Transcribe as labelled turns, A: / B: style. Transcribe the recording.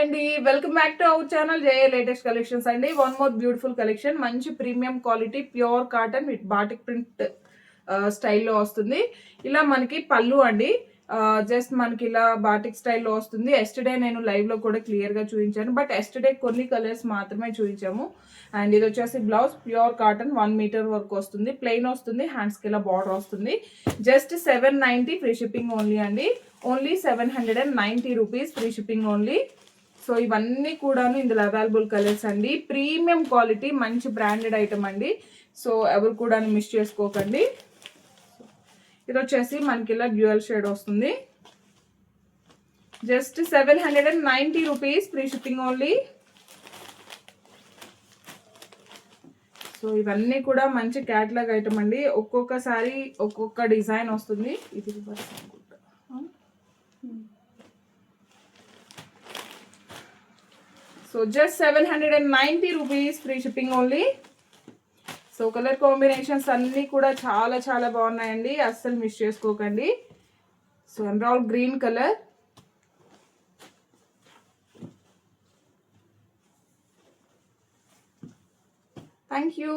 A: అండి, welcome back to our channel J latest collections అండి. One more beautiful collection, మంచి premium quality pure cotton with batik print స్టైల్లో వస్తుంది. ఇలా మనకి పళ్ళు అండి, జస్ట్ మనకి ఇలా బాటిక్ స్టైల్లో వస్తుంది. ఎస్టర్డే నేను లైవ్ లో కూడా క్లియర్ గా చూపించాను, బట్ ఎస్టర్డే కొన్ని కలర్స్ మాత్రమే చూపించాము. అండ్ ఇది వచ్చేసి బ్లౌజ్ ప్యూర్ కాటన్ 1 మీటర్ వరకు వస్తుంది, ప్లెయిన్ వస్తుంది, హ్యాండ్స్ కి ఇలా బార్డర్ వస్తుంది. జస్ట్ 790 ఫ్రీ షిప్పింగ్ ఓన్లీ అండి. Only 790 rupees free shipping only. So ఇవన్నీ కూడాను ఇందులో అవైలబుల్ కలర్స్ అండి. ప్రీమియం క్వాలిటీ, మంచి బ్రాండెడ్ ఐటమ్ అండి. సో ఎవరు కూడా మిస్ చేసుకోకండి. ఇది వచ్చేసి మనకి ఇలా డ్యూయల్ షేడ్ వస్తుంది. Just 790 rupees free shipping only. So ఇవన్నీ కూడా మంచి క్యాటలాగ్ ఐటమ్ అండి. ఒక్కొక్కసారి ఒక్కొక్క డిజైన్ వస్తుంది. ఇది so just 790 rupees free shipping only. So colour combinations అన్నీ కూడా చాలా చాలా బాగున్నాయండి, అస్సలు మిస్ చేసుకోకండి. So emerald green colour, thank you.